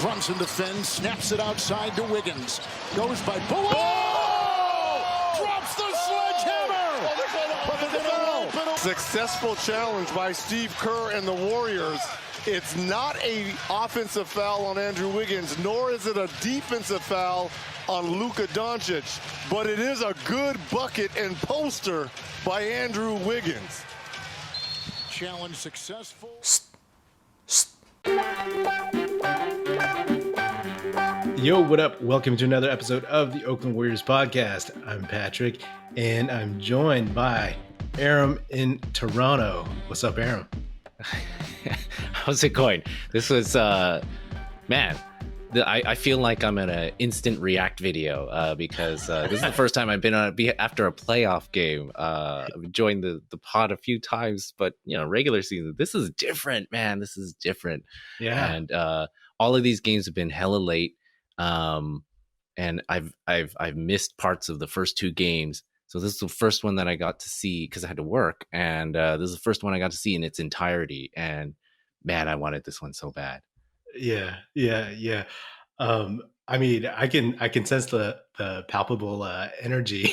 Brunson defends, snaps it outside to Wiggins. Goes by Bullock. Drops the sledgehammer. Successful challenge by Steve Kerr and the Warriors. It's not an offensive foul on Andrew Wiggins, nor is it a defensive foul on Luka Doncic, but it is a good bucket and poster by Andrew Wiggins. Challenge successful. Yo, what up? Welcome to another episode of the Oakland Warriors podcast. I'm Patrick, and I'm joined by Aram in Toronto. What's up, Aram? How's it going? This was, I feel like I'm in an instant react video because this is the first time I've been on after a playoff game. I've joined the pod a few times, but regular season, this is different, man. This is different. Yeah. And all of these games have been hella late. And I've missed parts of the first two games. So this is the first one that I got to see because I had to work, and this is the first one I got to see in its entirety. And man, I wanted this one so bad. Yeah. I mean, I can sense the palpable energy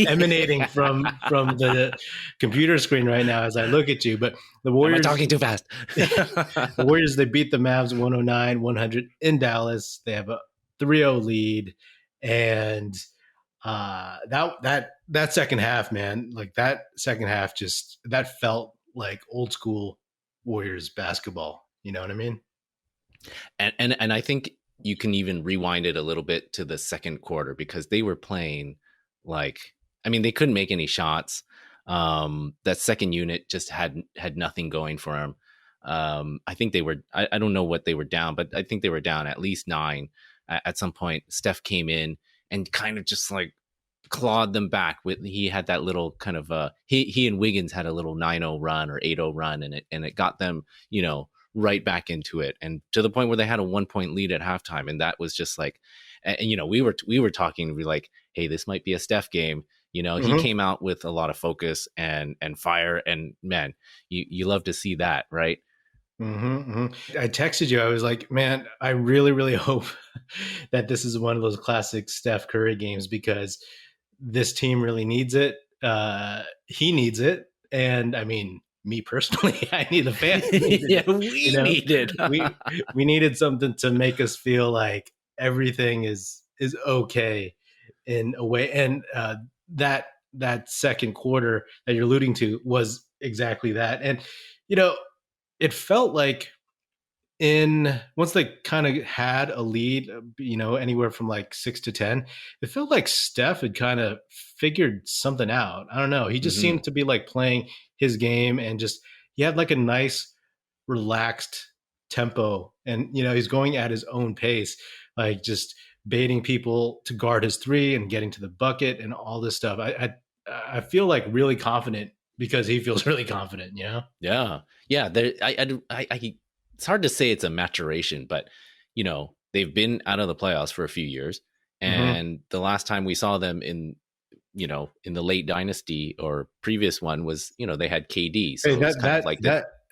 emanating from the computer screen right now as I look at you. But the Warriors, Am I talking too fast? The Warriors, they beat the Mavs 109-100 in Dallas. They have a 3-0 lead, and that second half, man, like that second half, just that felt like old school Warriors basketball. You know what I mean? And I think you can even rewind it a little bit to the second quarter because they were playing they couldn't make any shots. That second unit just had nothing going for them. I think they were, I don't know what they were down, but I think they were down at least 9 at some point. Steph came in and kind of just like clawed them back he had that little kind of he and Wiggins had a little 9-0 run or 8-0 run, and it got them, right back into it, and to the point where they had a 1-point lead at halftime. And that was just like, and we were talking, we like, hey, this might be a Steph game. He came out with a lot of focus and fire, and man, you love to see that, right? I texted you. I was like, man, I really, really hope that this is one of those classic Steph Curry games, because this team really needs it. He needs it. And I mean, me personally, I need the fans. Needed. we needed something to make us feel like everything is okay in a way. And that second quarter that you're alluding to was exactly that. And, it felt like once they kind of had a lead, anywhere from like 6-10, it felt like Steph had kind of figured something out. I don't know. He just seemed to be like playing his game, and just, he had like a nice relaxed tempo, and, he's going at his own pace, like just baiting people to guard his three and getting to the bucket and all this stuff. I feel like really confident because he feels really confident, Yeah. It's hard to say it's a maturation, but they've been out of the playoffs for a few years, and the last time we saw them in the late dynasty or previous one was they had KD. So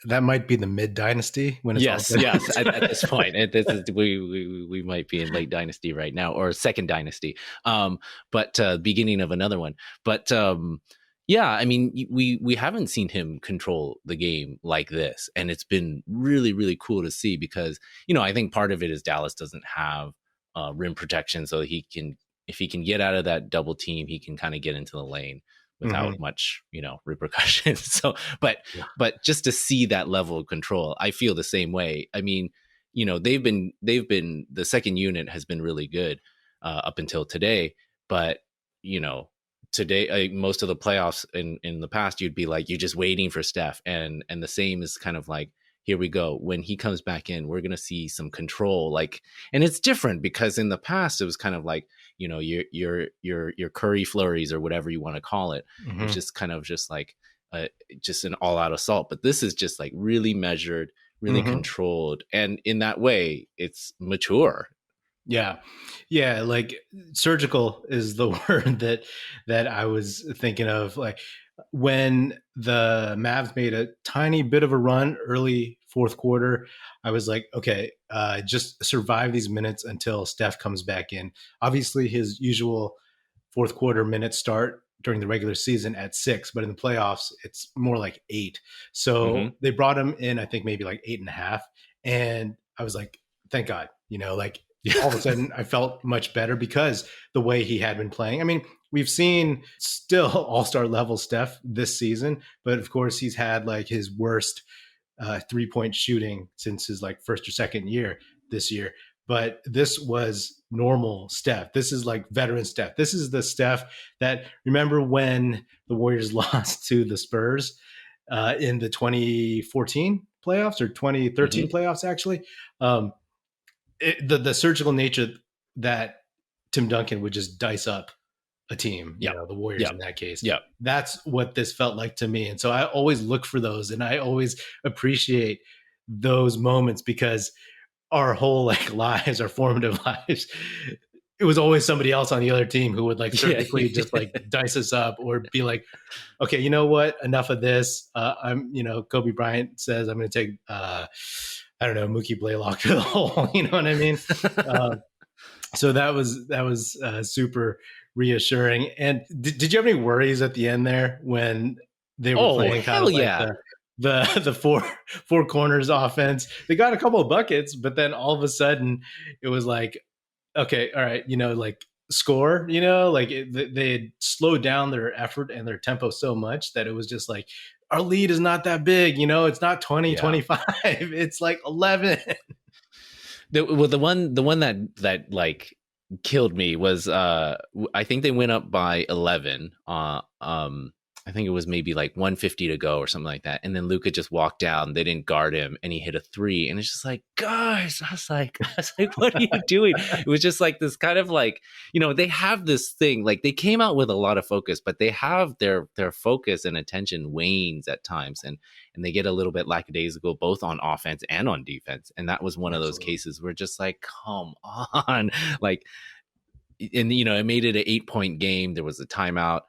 that might be the mid dynasty when it's yes. At this point, we might be in late dynasty right now, or second dynasty, but beginning of another one, but. Yeah, I mean, we haven't seen him control the game like this, and it's been really, really cool to see because, I think part of it is Dallas doesn't have rim protection, so if he can get out of that double team, he can kind of get into the lane without much, repercussions. So, but just to see that level of control, I feel the same way. I mean, they've been the second unit has been really good up until today, but today, most of the playoffs in the past, you'd be like, you're just waiting for Steph, and the same is kind of like, here we go. When he comes back in, we're gonna see some control, and it's different because in the past it was kind of like, your Curry flurries or whatever you want to call it. It's just kind of just like just an all out assault. But this is just like really measured, really controlled, and in that way, it's mature. Yeah. Like surgical is the word that I was thinking of. Like when the Mavs made a tiny bit of a run early fourth quarter, I was like, okay, just survive these minutes until Steph comes back in. Obviously, his usual fourth quarter minutes start during the regular season at 6, but in the playoffs, it's more like 8. So they brought him in, I think maybe like 8.5. And I was like, thank God, like all of a sudden I felt much better because the way he had been playing. I mean, we've seen still all-star level Steph this season, but of course he's had like his worst 3-point shooting since his like first or second year this year. But this was normal Steph. This is like veteran Steph. This is the Steph that, remember when the Warriors lost to the Spurs in the 2014 playoffs or 2013 playoffs, actually. The surgical nature that Tim Duncan would just dice up a team, the Warriors in that case. Yeah. That's what this felt like to me. And so I always look for those, and I always appreciate those moments because our whole like lives, our formative lives, it was always somebody else on the other team who would like surgically just like dice us up or be like, okay, you know what? Enough of this. Kobe Bryant says I'm going to take, I don't know, Mookie Blaylock to the hole. You know what I mean? So that was super reassuring. And did you have any worries at the end there when they were playing kind of like the four corners offense? They got a couple of buckets, but then all of a sudden it was like, okay, all right, like score, like they had slowed down their effort and their tempo so much that it was just like, our lead is not that big, it's not 20, 25, it's like 11. The one that like killed me was I think they went up by 11. I think it was maybe like 150 to go or something like that. And then Luka just walked down. They didn't guard him, and he hit a 3. And it's just like, guys, I was like, what are you doing? It was just like this kind of like, they have this thing, like they came out with a lot of focus, but they have their focus and attention wanes at times, and they get a little bit lackadaisical both on offense and on defense. And that was one of those cases where just like, come on, like, and it made it an 8-point game. There was a timeout.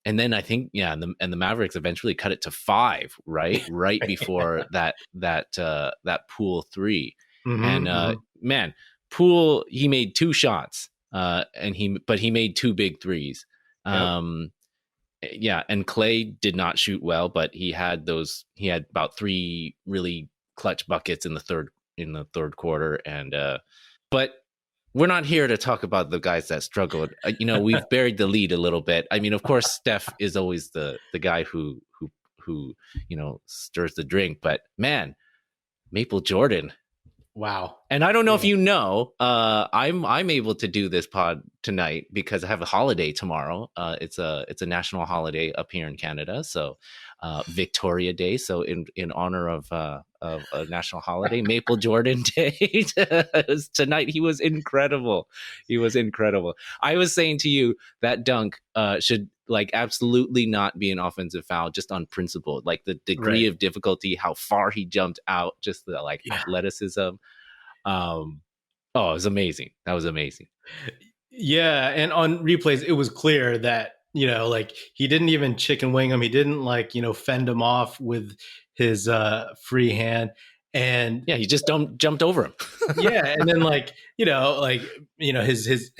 And then I think, and the Mavericks eventually cut it to 5, right before that Poole 3. Man, Poole, he made 2 shots, but he made 2 big threes. And Clay did not shoot well, but he had about 3 really clutch buckets in the third quarter, and but we're not here to talk about the guys that struggled. We've buried the lead a little bit. I mean, of course, Steph is always the guy who stirs the drink. But man, Maple Jordan, wow! And I don't know if I'm able to do this pod tonight because I have a holiday tomorrow. It's a national holiday up here in Canada, so Victoria Day. So in honor of a national holiday, Maple Jordan Day tonight. He was incredible. I was saying to you that dunk should like absolutely not be an offensive foul, just on principle. Like the degree of difficulty, how far he jumped out, just the athleticism. It was amazing. That was amazing. Yeah, and on replays, it was clear that like he didn't even chicken wing him. He didn't fend him off with his free hand, and he just jumped over him. And then his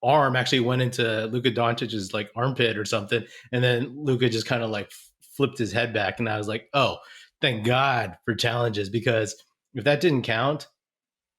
arm actually went into Luka Doncic's like armpit or something, and then Luka just kind of like flipped his head back, and I was like, oh, thank God for challenges, because if that didn't count,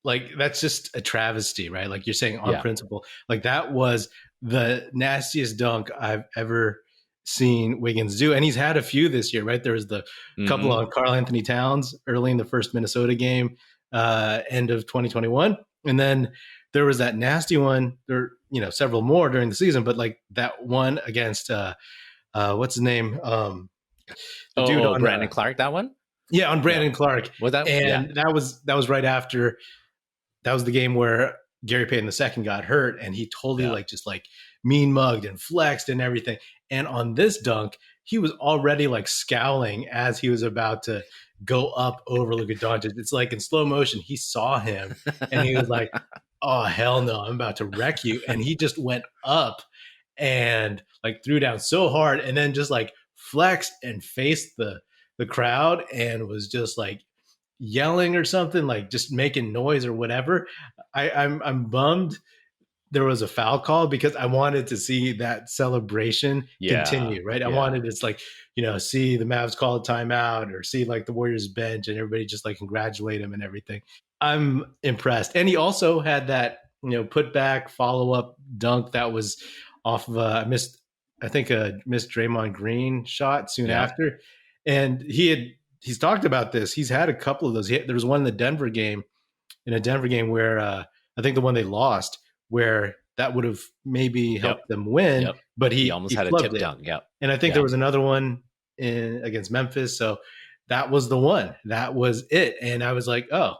like that's just a travesty, right? Like you're saying on principle, like that was the nastiest dunk I've ever seen Wiggins do. And he's had a few this year, right? There was the couple on Karl Anthony Towns early in the first Minnesota game, end of 2021. And then there was that nasty one. There, several more during the season, but like that one against, what's his name? Dude on Brandon Clark, that one? Yeah, on Brandon Clark. Was that? And that was right after, that was the game where Gary Payton II got hurt, and he totally just mean mugged and flexed and everything. And on this dunk, he was already like scowling as he was about to go up over Luka Doncic. It's like in slow motion, he saw him and he was like, oh, hell no, I'm about to wreck you. And he just went up and like threw down so hard and then just like flexed and faced the crowd and was just like yelling or something, like just making noise or whatever. I'm bummed there was a foul call because I wanted to see that celebration continue, right? I wanted it's like, see the Mavs call a timeout or see like the Warriors bench and everybody just like congratulate him and everything. I'm impressed. And he also had that, put back follow up dunk that was off of a missed Draymond Green shot soon after. And he's talked about this. He's had a couple of those. There was one in a Denver game where I think the one they lost, where that would have maybe helped them win, but he almost had a tip dunk. Yep. And I think there was another one against Memphis. So that was the one. That was it. And I was like, oh,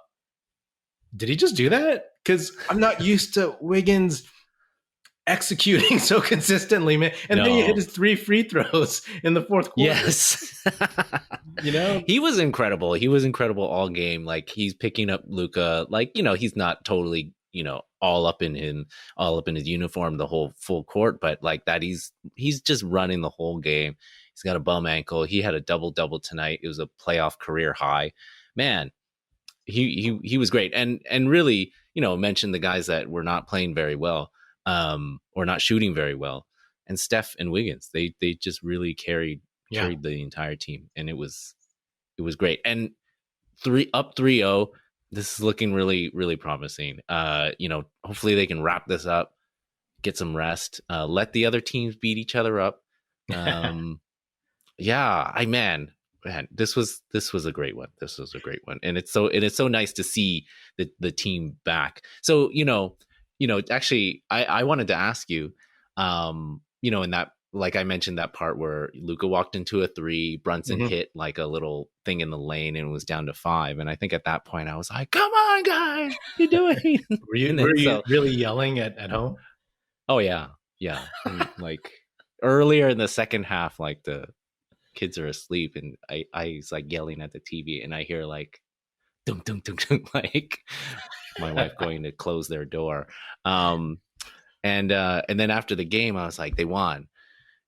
did he just do that? Because I'm not used to Wiggins executing so consistently, man. And then he hit his 3 free throws in the fourth quarter. Yes. He was incredible. He was incredible all game. Like he's picking up Luka. Like, he's not totally, all up in his uniform the whole full court, but like that he's just running the whole game. He's got a bum ankle. He had a double tonight. It was a playoff career high. Man, he was great. And really, mentioned the guys that were not playing very well, or not shooting very well. And Steph and Wiggins, they just really carried the entire team, and it was great. And 3-0. This is looking really, really promising. Hopefully they can wrap this up, get some rest, let the other teams beat each other up. Man, this was a great one. This was a great one, and it's so nice to see the team back. So actually, I wanted to ask you, in that, like I mentioned, that part where Luka walked into a 3, Brunson hit like a little thing in the lane and it was down to 5. And I think at that point I was like, come on, guys, what are you doing? Were you really yelling at home? Oh, yeah. Yeah. And, like earlier in the second half, like the kids are asleep and I was like yelling at the TV and I hear like, dunk, dunk, dunk, dunk, like my wife going to close their door. And then after the game, I was like, they won.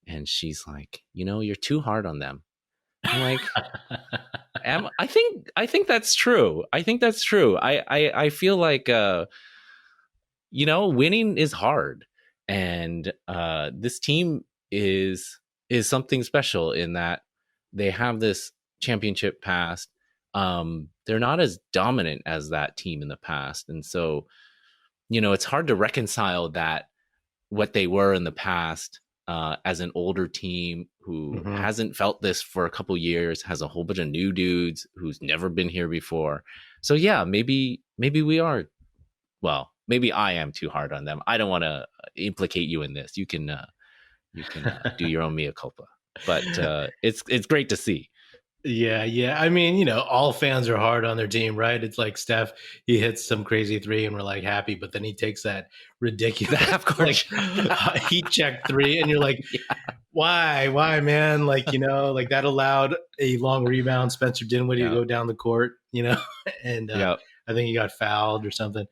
And she's like, you're too hard on them. I'm like, I think that's true. I think that's true. I feel like, winning is hard. And this team is something special in that they have this championship past. They're not as dominant as that team in the past. And so, it's hard to reconcile that what they were in the past, as an older team who hasn't felt this for a couple years, has a whole bunch of new dudes who's never been here before. So yeah, maybe we are. Well, maybe I am too hard on them. I don't want to implicate you in this. You can do your own mea culpa. But it's great to see. Yeah. I mean, all fans are hard on their team, right? It's like Steph, he hits some crazy 3 and we're like happy, but then he takes that ridiculous half court heat check 3 and you're like, why, man? Like, like that allowed a long rebound, Spencer Dinwiddie to go down the court, and I think he got fouled or something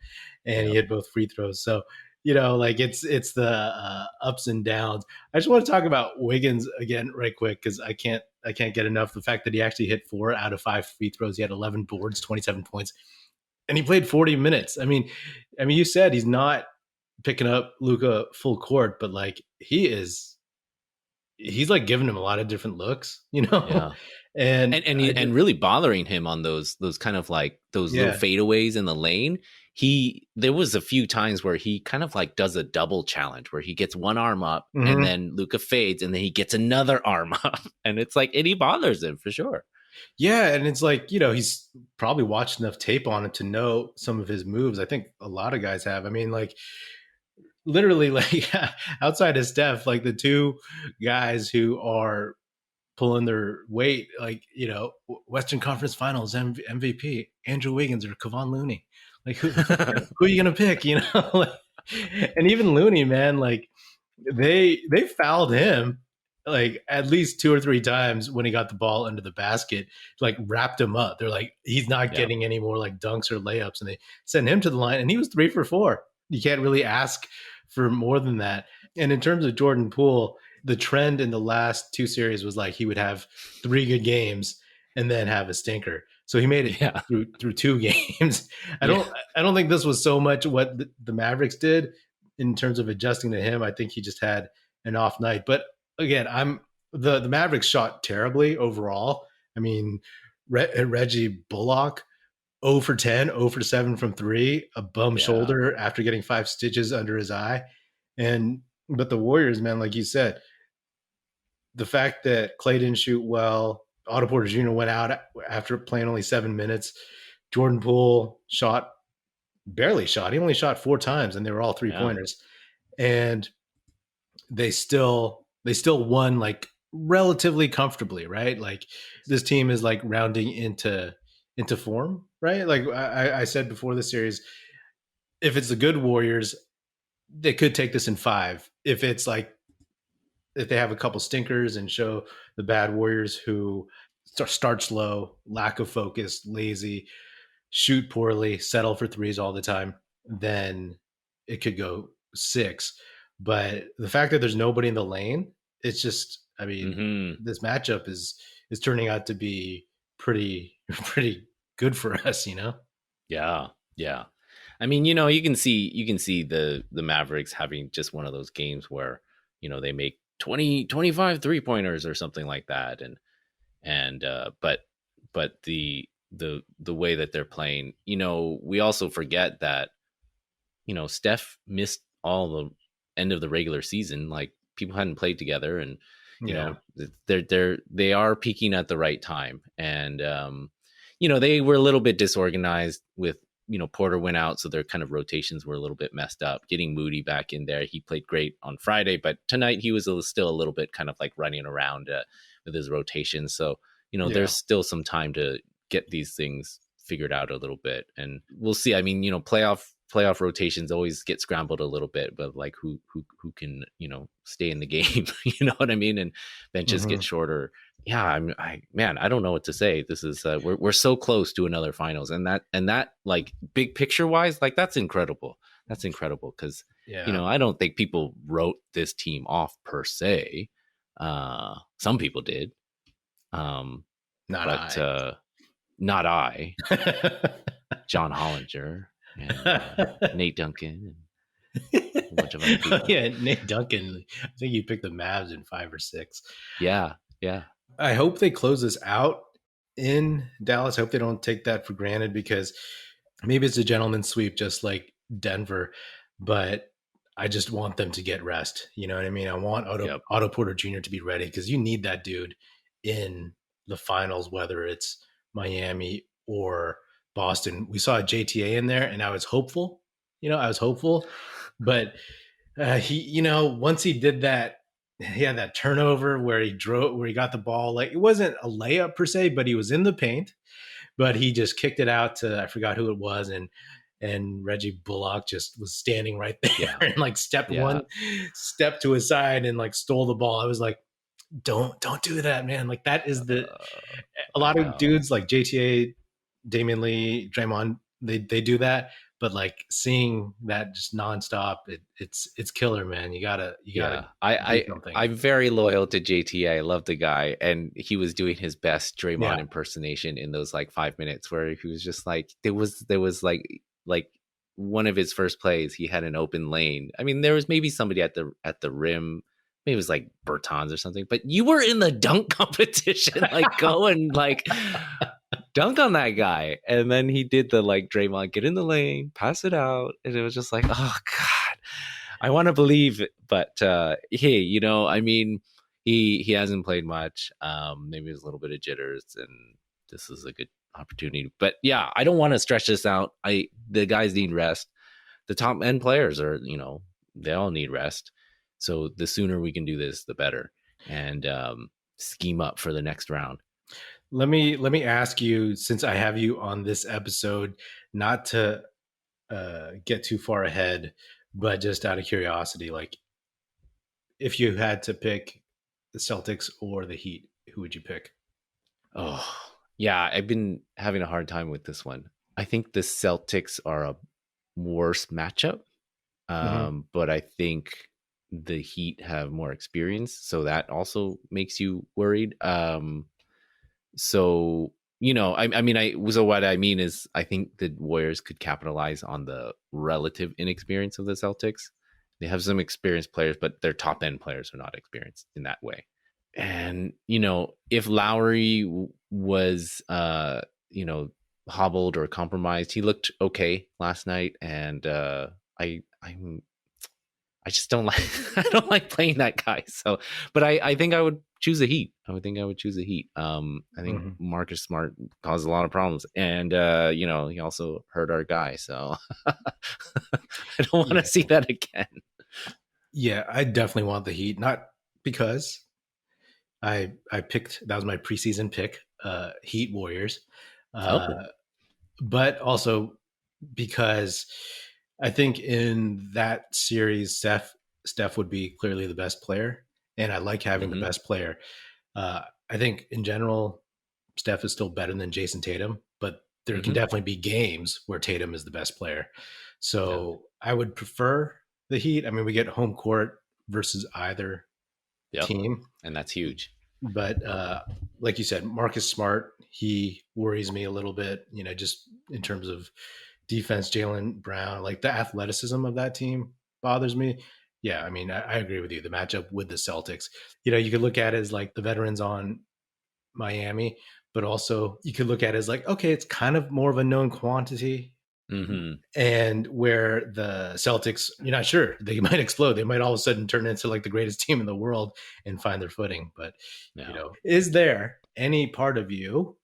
and he hit both free throws. So, like it's the ups and downs. I just want to talk about Wiggins again right quick because I can't get enough the fact that he actually hit 4 out of 5 free throws. He had 11 boards, 27 points, and he played 40 minutes. I mean, you said he's not picking up Luka full court, but like he's like giving him a lot of different looks, and really bothering him on those kind of like those little fadeaways in the lane. There was a few times where he kind of like does a double challenge where he gets one arm up and then Luka fades and then he gets another arm up and it's like, and he bothers him for sure. Yeah. And it's like, he's probably watched enough tape on it to know some of his moves. I think a lot of guys have. I mean, like literally like outside of Steph, like the 2 guys who are pulling their weight, like, Western Conference Finals MVP, Andrew Wiggins or Kevon Looney. Like who are you gonna pick? And even Looney, man, like they fouled him like at least 2 or 3 times when he got the ball under the basket, like wrapped him up. They're like, he's not getting any more like dunks or layups, and they sent him to the line, and he was 3 for 4. You can't really ask for more than that. And in terms of Jordan Poole, the trend in the last two series was like he would have 3 good games and then have a stinker. So he made it Yeah. through 2 games. I Yeah. don't think this was so much what the Mavericks did in terms of adjusting to him. I think he just had an off night. But again, the Mavericks shot terribly overall. I mean, Reggie Bullock 0 for 10, 0 for 7 from 3, a bum shoulder after getting 5 stitches under his eye. But the Warriors, man, like you said, the fact that Clay didn't shoot well, Otto Porter Jr. went out after playing only 7 minutes. Jordan Poole barely shot. He only shot 4 times, and they were all 3-pointers. And they still won like relatively comfortably, right? Like this team is like rounding into form, right? Like I said before the series, if it's the good Warriors, they could take this in 5. If they have a couple stinkers and show the bad Warriors who start slow, lack of focus, lazy, shoot poorly, settle for threes all the time, then it could go 6. But the fact that there's nobody in the lane, it's just, I mean, this matchup is turning out to be pretty good for us, you know? Yeah. Yeah. I mean, you can see the Mavericks having just one of those games where, they make 25 3-pointers or something like that. But the way that they're playing, we also forget that, Steph missed all the end of the regular season. Like people hadn't played together, and they are peaking at the right time. And they were a little bit disorganized with, Porter went out, so their kind of rotations were a little bit messed up. Getting Moody back in there, he played great on Friday, but tonight he was still a little bit kind of like running around with his rotation. So there's still some time to get these things figured out a little bit, and we'll see. I mean, playoff rotations always get scrambled a little bit, but like who can stay in the game, you know what I mean? And benches get shorter. Yeah, I don't know what to say. This is we're so close to another finals, and that like big picture wise, like that's incredible. That's incredible because I don't think people wrote this team off per se. Some people did, not I. John Hollinger and Nate Duncan and a bunch of other people. Yeah, Nate Duncan. I think you picked the Mavs in 5 or 6. Yeah. I hope they close this out in Dallas. I hope they don't take that for granted, because maybe it's a gentleman's sweep just like Denver, but I just want them to get rest. You know what I mean? I want Otto Porter Jr. to be ready, because you need that dude in the finals, whether it's Miami or Boston. We saw JTA in there, and I was hopeful. But he, once he did that, he had that turnover where he got the ball. Like it wasn't a layup per se, but he was in the paint, but he just kicked it out to, I forgot who it was. And Reggie Bullock just was standing right there and like stepped to his side and like stole the ball. I was like, don't do that, man. Like that is a lot of dudes like JTA, Damian Lee, Draymond, they do that. But like seeing that just nonstop, it's killer, man. You gotta. I'm very loyal to JTA. I love the guy, and he was doing his best Draymond impersonation in those like 5 minutes where he was just like there was like one of his first plays. He had an open lane. I mean, there was maybe somebody at the rim. Maybe it was like Bertans or something. But you were in the dunk competition, like go and like dunk on that guy. And then he did the like Draymond, get in the lane, pass it out. And it was just like, oh God, I want to believe it. But hey, I mean, he hasn't played much. Maybe there's a little bit of jitters, and this is a good opportunity. But yeah, I don't want to stretch this out. The guys need rest. The top end players are, they all need rest. So the sooner we can do this, the better, and scheme up for the next round. Let me ask you, since I have you on this episode, not to get too far ahead, but just out of curiosity, like if you had to pick the Celtics or the Heat, who would you pick? Oh, yeah, I've been having a hard time with this one. I think the Celtics are a worse matchup But I think the Heat have more experience, so that also makes you worried. So so what I mean is, I think the Warriors could capitalize on the relative inexperience of the Celtics. They have some experienced players, but their top end players are not experienced in that way. And if Lowry was hobbled or compromised, he looked okay last night, and I just don't like I don't like playing that guy. So, but I think I would choose the Heat. I would think I would choose the Heat. I think Marcus Smart caused a lot of problems, and he also hurt our guy. So I don't want to see that again. Yeah, I definitely want the Heat, not because I picked, that was my preseason pick, Heat Warriors, but also because I think in that series, Steph would be clearly the best player, and I like having the best player. I think in general, Steph is still better than Jason Tatum, but there can definitely be games where Tatum is the best player. So I would prefer the Heat. I mean, we get home court versus either team, and that's huge. But like you said, Marcus Smart, he worries me a little bit, just in terms of defense. Jaylen Brown, like the athleticism of that team bothers me. Yeah, I mean, I agree with you. The matchup with the Celtics, you could look at it as like the veterans on Miami, but also you could look at it as like, okay, it's kind of more of a known quantity. And where the Celtics, you're not sure, they might explode. They might all of a sudden turn into like the greatest team in the world and find their footing. But, is there any part of you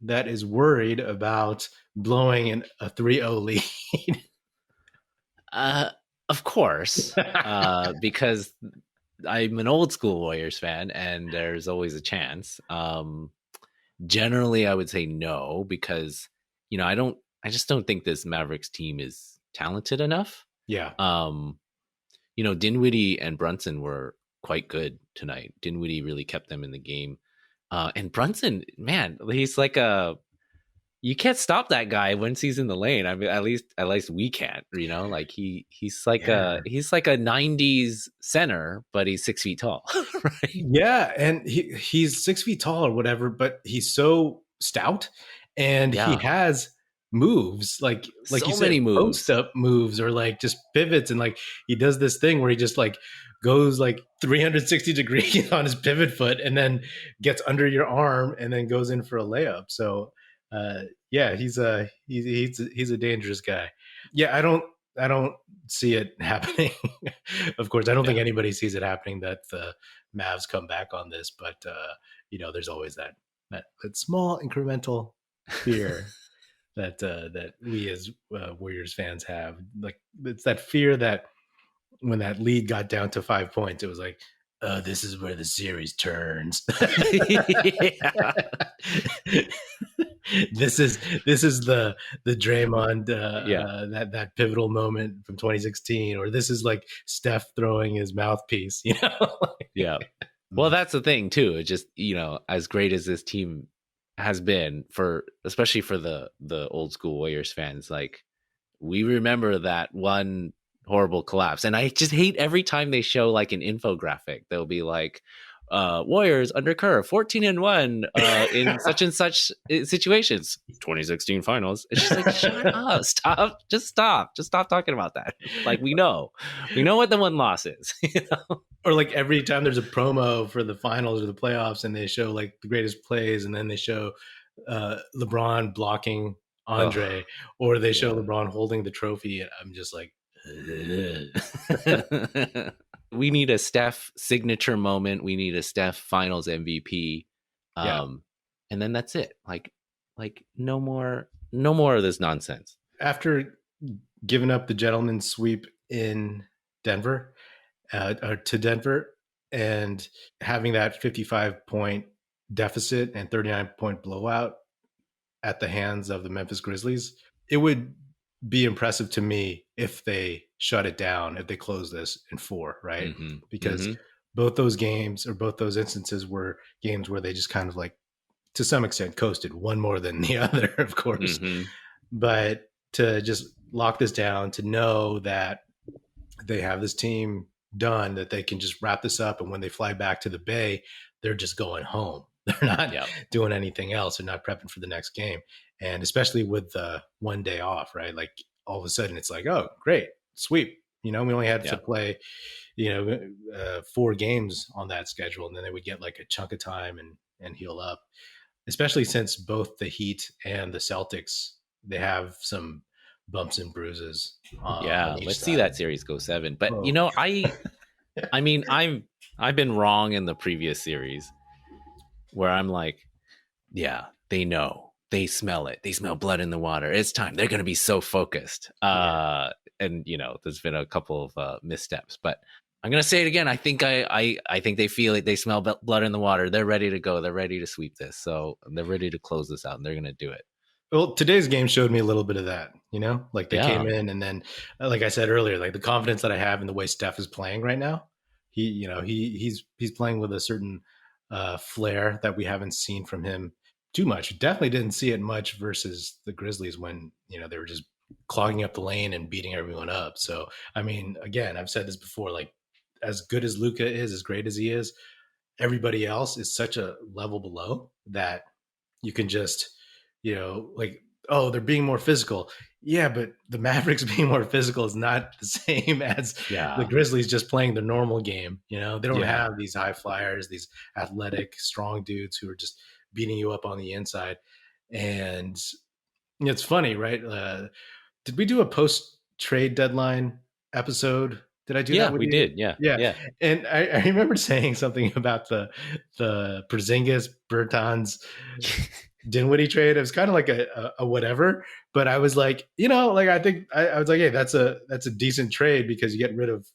that is worried about blowing a 3-0 lead? Of course, because I'm an old school Warriors fan, and there's always a chance. Generally, I would say no, because I just don't think this Mavericks team is talented enough. Yeah. Dinwiddie and Brunson were quite good tonight. Dinwiddie really kept them in the game. And Brunson, man, he's like you can't stop that guy once he's in the lane. I mean, at least we can't, like he's like a 90s center, but he's 6 feet tall. Right? Yeah. And he's 6 feet tall or whatever, but he's so stout, and he has moves like so you said, many moves, post up moves, or like just pivots, and like he does this thing where he just like goes like 360 degrees on his pivot foot and then gets under your arm and then goes in for a layup. So he's a dangerous guy. Yeah, I don't see it happening. Of course, I don't think anybody sees it happening that the Mavs come back on this, but there's always that small incremental fear that we as Warriors fans have. Like, it's that fear that when that lead got down to 5 points, it was like, this is where the series turns. This is the Draymond that pivotal moment from 2016, or this is like Steph throwing his mouthpiece, Yeah. Well, that's the thing too. It just, as great as this team has been, especially for the old school Warriors fans, like, we remember that one horrible collapse. And I just hate every time they show like an infographic. They'll be like, Warriors under curve 14-1 in such and such situations, 2016 finals. It's just like, shut up, stop talking about that. Like, we know what the one loss is. Or like every time there's a promo for the finals or the playoffs, and they show like the greatest plays, and then they show LeBron blocking Andre, or they show LeBron holding the trophy, and I'm just like, we need a Steph signature moment. We need a Steph finals MVP. And then that's it. Like no more of this nonsense. After giving up the gentleman's sweep in Denver, to Denver, and having that 55-point deficit and 39-point blowout at the hands of the Memphis Grizzlies, it would be impressive to me if they shut it down, if they close this in 4, right? Because both those games, or both those instances, were games where they just kind of like, to some extent, coasted, one more than the other, of course. But to just lock this down, to know that they have this team done that they can just wrap this up. And when they fly back to the Bay, they're just going home. They're not doing anything else. They're not prepping for the next game. And especially with the 1 day off, right? Like all of a sudden it's like, oh, great, sweep. We only had to play, 4 games on that schedule. And then they would get like a chunk of time and heal up, especially since both the Heat and the Celtics, they have some bumps and bruises. Let's see that series go 7. But I mean, I've been wrong in the previous series where I'm like, yeah, they know, they smell it, they smell blood in the water. It's time. They're going to be so focused. And there's been a couple of missteps, but I'm going to say it again. I think I think they feel it. They smell blood in the water. They're ready to go. They're ready to sweep this. So they're ready to close this out, and they're going to do it. Well, today's game showed me a little bit of that, like they came in, and then, like I said earlier, like the confidence that I have in the way Steph is playing right now, he's playing with a certain flair that we haven't seen from him too much. Definitely didn't see it much versus the Grizzlies when, they were just clogging up the lane and beating everyone up. So, I mean, again, I've said this before, like as good as Luka is, as great as he is, everybody else is such a level below that you can just, like, oh, they're being more physical. Yeah, but the Mavericks being more physical is not the same as the Grizzlies just playing their normal game. They don't have these high flyers, these athletic, strong dudes who are just beating you up on the inside. And it's funny, right? Did we do a post-trade deadline episode? Did I do that with you? Did. Yeah. And I remember saying something about the Porzingis, Bertans, Dinwiddie trade. It was kind of like a whatever, but I was like, I think I was like, hey, that's a decent trade because you get rid of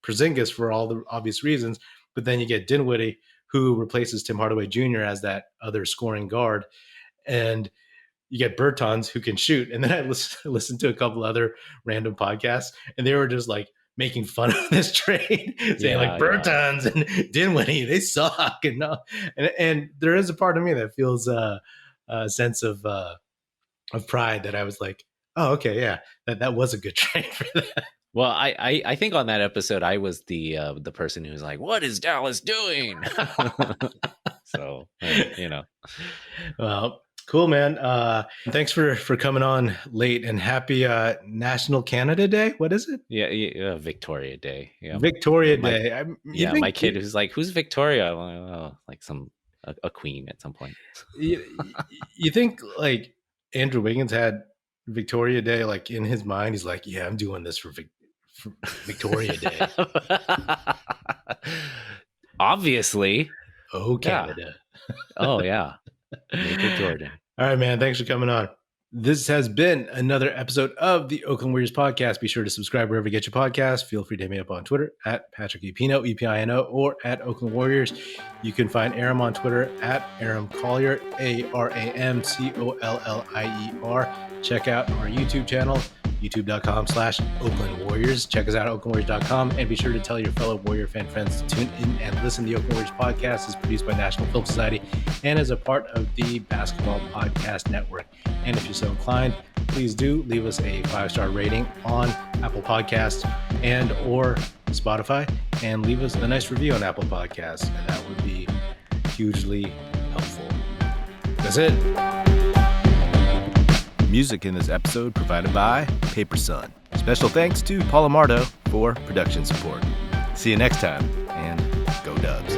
Porzingis for all the obvious reasons, but then you get Dinwiddie, who replaces Tim Hardaway Jr. as that other scoring guard, and you get Bertans, who can shoot. And then I listened to a couple other random podcasts, and they were just like making fun of this trade, saying Bertans and Dinwiddie, they suck, and there is a part of me that feels a sense of pride that I was like, oh, okay, yeah, that was a good trade for that. Well, I think on that episode I was the person who was like, what is Dallas doing? So well, cool, man. Thanks for coming on late, and happy National Canada Day. What is it? Yeah, Victoria Day. Yeah, Victoria Day. My kid who's like, who's Victoria? Like a queen at some point. You think like Andrew Wiggins had Victoria Day like in his mind? He's like, yeah, I'm doing this for Victoria Day. Obviously. Oh, Canada. Yeah. Oh, yeah. Make it Jordan. All right, man. Thanks for coming on. This has been another episode of the Oakland Warriors podcast. Be sure to subscribe wherever you get your podcast. Feel free to hit me up on Twitter at Patrick Epino, EPINO, or at Oakland Warriors. You can find Aram on Twitter at Aram Collier, ARAMCOLLIER. Check out our YouTube channel, youtube.com/Oakland Warriors. Check us out at oaklandwarriors.com, and be sure to tell your fellow Warrior fan friends to tune in and listen. The Oakland Warriors podcast is produced by National Film Society and is a part of the Basketball Podcast Network. And if you're so inclined, please do leave us a 5-star rating on Apple Podcasts and or Spotify, and leave us a nice review on Apple Podcasts. And that would be hugely helpful. That's it. Music in this episode provided by Paper Sun. Special thanks to Paul Amardo for production support. See you next time, and go Dubs.